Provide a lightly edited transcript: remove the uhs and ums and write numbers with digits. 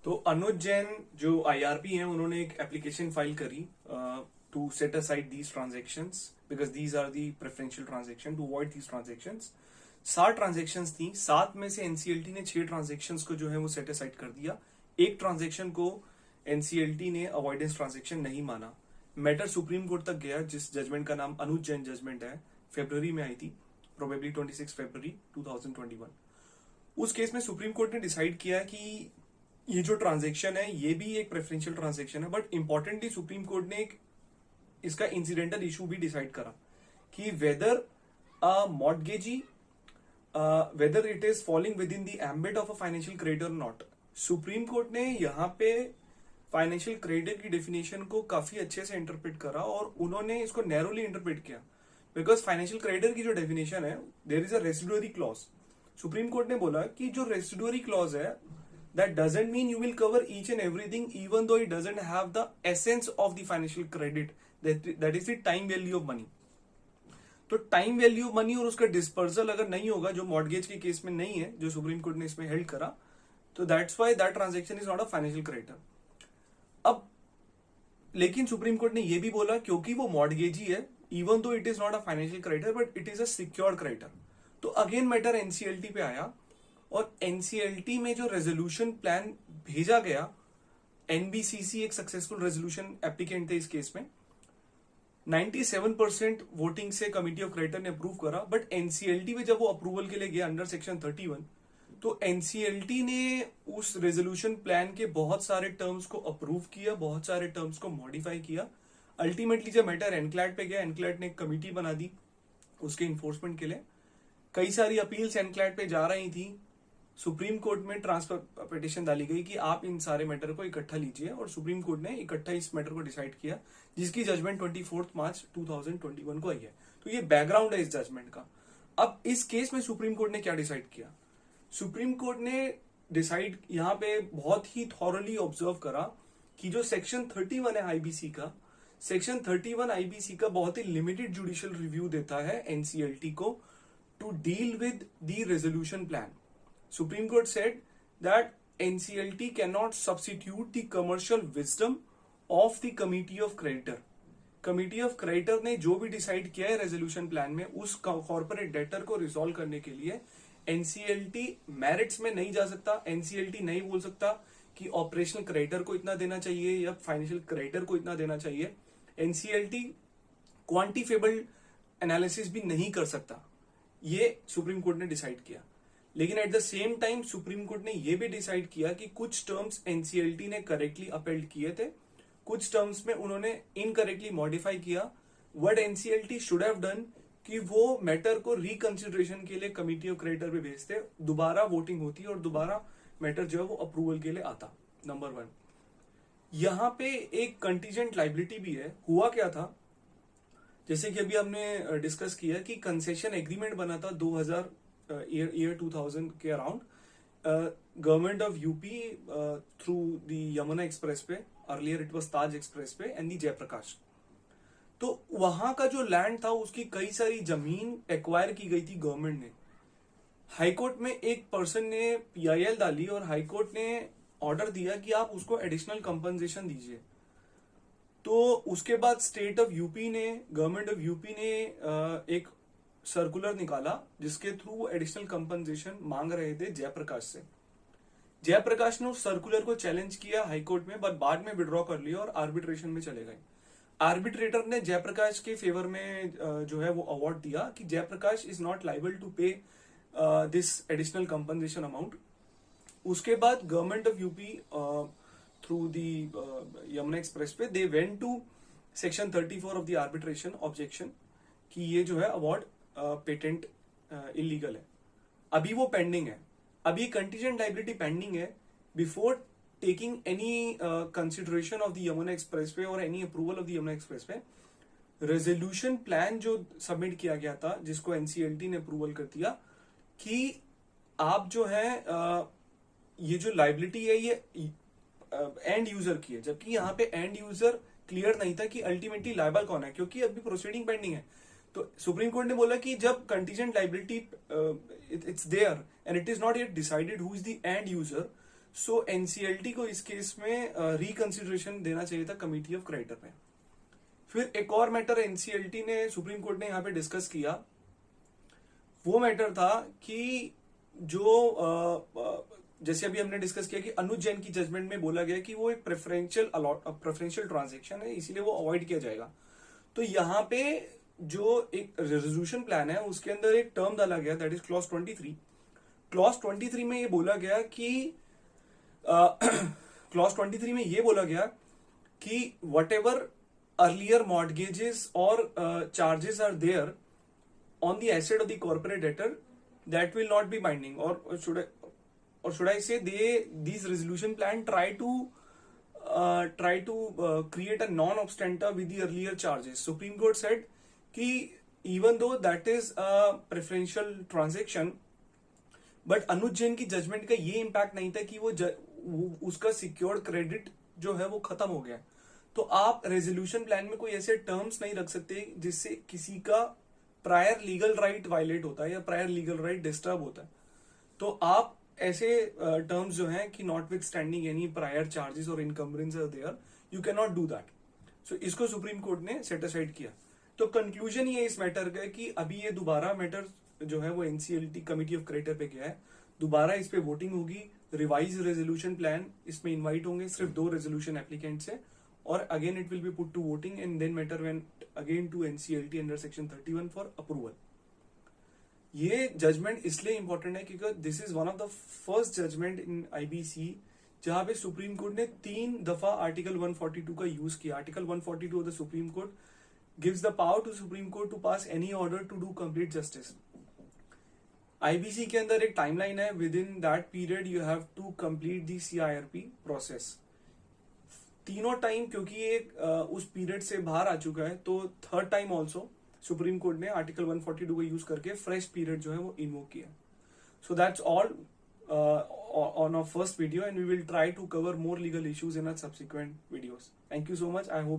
तो अनुज जैन जो आईआरपी हैं उन्होंने एक एप्लीकेशन फाइल करी to set aside these transactions because these are the preferential transaction to avoid these transactions. 7 transactions थी, 7 में से एनसीएलटी ने 6 ट्रांजेक्शंस को जो है वो सेट असाइड कर दिया। एक ट्रांजेक्शन को एनसीएलटी ने अवॉइडेंस ट्रांजेक्शन नहीं माना। मैटर सुप्रीम कोर्ट तक गया, जिस जजमेंट का नाम अनुज जैन जजमेंट है, फरवरी में आई थी, प्रोबेबली 26 फरवरी 2021। उस केस में सुप्रीम कोर्ट ने डिसाइड किया कि ये जो ट्रांजेक्शन है ये भी एक प्रेफरेंशियल ट्रांजेक्शन है, बट इंपॉर्टेंटली सुप्रीम कोर्ट ने एक इसका इंसिडेंटल इशू भी डिसाइड करा कि whether a mortgagee whether it is falling with in the ambit of a financial creditor not. Supreme Court ने यहाँ पे फाइनेंशियल क्रेडिटर की डेफिनेशन को काफी अच्छे से इंटरप्रेट करा और उन्होंने इसको नैरोली इंटरप्रेट किया बिकॉज फाइनेंशियल क्रेडिटर की जो डेफिनेशन है there is a residuary clause. Supreme Court ने बोला कि जो रेसिडुअरी क्लॉज है that doesn't mean you will cover each and everything even though it doesn't have the essence of the financial credit, that is the time value of money। तो time value of money और उसका dispersal अगर नहीं होगा, जो mortgage के case में नहीं है, जो सुप्रीम कोर्ट ने इसमें हेल्ड करा, तो that's why that transaction is not a financial creditor. अब लेकिन सुप्रीम कोर्ट ने यह भी बोला क्योंकि वो मॉर्गेजी है, even though it is not a financial creditor but it is a secured creditor. तो अगेन मैटर एनसीएलटी पे आया और एनसीएलटी में जो रेजोल्यूशन प्लान भेजा गया, एनबीसीसी एक सक्सेसफुल रेजोल्यूशन एप्लीकेंट थे इस केस में, 97% वोटिंग से कमिटी ऑफ क्रेडिटर ने अप्रूव करा। बट एनसीएलटी में जब वो अप्रूवल के लिए गया अंडर सेक्शन 31, तो एनसीएलटी ने उस रेजोल्यूशन प्लान के बहुत सारे टर्म्स को अप्रूव किया, बहुत सारे टर्म्स को मॉडिफाई किया। अल्टीमेटली जब मैटर एनक्लैट पे गया, एनक्लैट ने एक कमिटी बना दी उसके इन्फोर्समेंट के लिए। कई सारी अपील्स एनक्लैट पे जा रही थी, सुप्रीम कोर्ट में ट्रांसफर पिटिशन डाली गई कि आप इन सारे मैटर को इकट्ठा लीजिए और सुप्रीम कोर्ट ने इकट्ठा इस मैटर को डिसाइड किया, जिसकी जजमेंट 24 मार्च 2021 को आई है। तो ये बैकग्राउंड है इस जजमेंट का। अब इस केस में सुप्रीम कोर्ट ने क्या डिसाइड किया? सुप्रीम कोर्ट ने डिसाइड यहाँ पे बहुत ही थॉरली ऑब्जर्व करा कि जो सेक्शन 31 है आईबीसी का, सेक्शन 31 आईबीसी का बहुत ही लिमिटेड जुडिशियल रिव्यू देता है एनसीएलटी को to deal with the resolution plan. Supreme Court said that NCLT cannot substitute the commercial wisdom of the Committee of Creditor। Committee of Creditor ने जो भी decide किया है रेजोल्यूशन प्लान में, उस कॉर्पोरेट डेटर को रिजॉल्व करने के लिए NCLT मेरिट्स में नहीं जा सकता। NCLT नहीं बोल सकता कि ऑपरेशनल क्रेडिटर को इतना देना चाहिए या फाइनेंशियल क्रेडिटर को इतना देना चाहिए। NCLT क्वांटिफेबल एनालिसिस भी नहीं कर सकता। ये सुप्रीम कोर्ट ने डिसाइड किया। लेकिन at the same time supreme Court ने यह भी डिसाइड किया कि कुछ टर्म्स एनसीएलटी ने करेक्टली अपील्ड किए थे, कुछ टर्म्स में उन्होंने इनकरेक्टली मॉडिफाई किया। What NCLT should have done कि वो मैटर को रिकंसिडरेशन के लिए कमिटी ऑफ क्रेडिटर पे भेजते, दोबारा वोटिंग होती और दोबारा मैटर जो है वो अप्रूवल के लिए आता। नंबर 1, यहां पे एक कंटीजेंट लाइबिलिटी भी है। हुआ क्या था, जैसे कि अभी हमने डिस्कस किया कि कंसेशन एग्रीमेंट बना था 2000 के around government of UP through the Yamuna expressway, earlier it was Taj expressway and the Jaiprakash. तो वहां का जो लैंड था उसकी कई सारी जमीन एक्वायर की गई थी गवर्नमेंट ने। हाईकोर्ट में एक पर्सन ने पीआईएल डाली और हाईकोर्ट ने ऑर्डर दिया कि आप उसको एडिशनल कंपनसेशन दीजिए। तो उसके बाद स्टेट ऑफ यूपी ने, गवर्नमेंट ऑफ यूपी ने एक सर्कुलर निकाला जिसके थ्रू एडिशनल कंपनसेशन मांग रहे थे जयप्रकाश से। जयप्रकाश ने उस सर्कुलर को चैलेंज किया हाईकोर्ट में, बट बाद में विड्रॉ कर लिया और आर्बिट्रेशन में चले गए। आर्बिट्रेटर ने जयप्रकाश के फेवर में जो है वो अवार्ड दिया कि Jaiprakash is not liable to pay this additional compensation amount. उसके बाद government of UP through the Yamuna expressway they went to section 34 of the arbitration objection कि ये जो है अवार्ड पेटेंट इलीगल है। अभी वो पेंडिंग है, अभी कंटीजेंट लाइबिलिटी पेंडिंग है। Before taking any consideration of the Yamuna express पे और any approval of the Yamuna express पे, रेजोल्यूशन प्लान जो सबमिट किया गया था, जिसको एनसीएलटी ने अप्रूवल कर दिया कि आप जो है ये जो लाइबिलिटी है ये एंड यूजर की है, जबकि यहाँ पे एंड यूजर क्लियर नहीं था कि अल्टीमेटली लायबल कौन है, क्योंकि अभी प्रोसीडिंग पेंडिंग है। तो सुप्रीम कोर्ट ने बोला कि जब contingent liability it's there and it is not yet decided who is the end user, so NCLT को इस केस में रिकंसिडरेशन देना चाहिए था कमिटी ऑफ क्रेडिटर में। फिर एक और मैटर एनसीएलटी ने, सुप्रीम कोर्ट ने यहाँ पे डिस्कस किया, वो मैटर था कि जो जैसे अभी हमने डिस्कस किया कि अनुज जैन की जजमेंट में बोला गया कि वो एक प्रेफरेंशियल ट्रांजेक्शन है, इसीलिए वो अवॉइड किया जाएगा। तो यहाँ पे जो एक रेजोल्यूशन प्लान है उसके अंदर एक टर्म डाला गया, दैट इज क्लॉज 23। क्लॉज 23 में ये बोला गया कि क्लॉज 23 में ये बोला गया कि वट एवर अर्लियर मॉर्टगेजेस और charges are there on the asset of the corporate debtor, that will not be binding, or should I say these resolution plan try to create a non-obstanta with the earlier charges. Supreme Court said कि even though that is a preferential transaction, but अनुज जैन की judgement का ये impact नहीं था कि वो उसका secured credit जो है वो खत्म हो गया। तो आप रेजोल्यूशन प्लान में कोई ऐसे टर्म्स नहीं रख सकते जिससे किसी का प्रायर लीगल राइट वायलेट होता है या प्रायर लीगल राइट डिस्टर्ब होता है। तो आप ऐसे टर्म्स जो हैं कि notwithstanding any prior charges और encumbrances are there, you can not do that. So इसको सुप्रीम कोर्ट ने सेट असाइड किया। तो कंक्लूजन ये इस मैटर का है कि अभी ये दोबारा मैटर जो है वो एनसीएलटी कमिटी ऑफ क्रेडिटर पे गया है, दोबारा इस पे वोटिंग होगी। रिवाइज रेजोल्यूशन प्लान, इसमें इन्वाइट होंगे सिर्फ 2 रेजोल्यूशन एप्लीकेंट से, और again it will be put to voting and then matter went again to NCLT under section 31 for approval. ये जजमेंट इसलिए इंपॉर्टेंट है क्योंकि this is one of the first judgment in IBC जहां पे supreme Court ने 3 दफा article 142 का use किया। Article 142 of the Supreme Court gives the power to Supreme Court to pass any order to do complete justice. IBC के अंदर एक timeline है, within that period you have to complete the CIRP process. तीनों time क्योंकि ये उस period से बाहर आ चुका है, तो third time also supreme Court ने आर्टिकल 142 को यूज करके फ्रेश पीरियड जो है वो इन्वोक किया। So that's all on our first video, and we will try to cover more legal issues in our subsequent videos. Thank you so much. I hope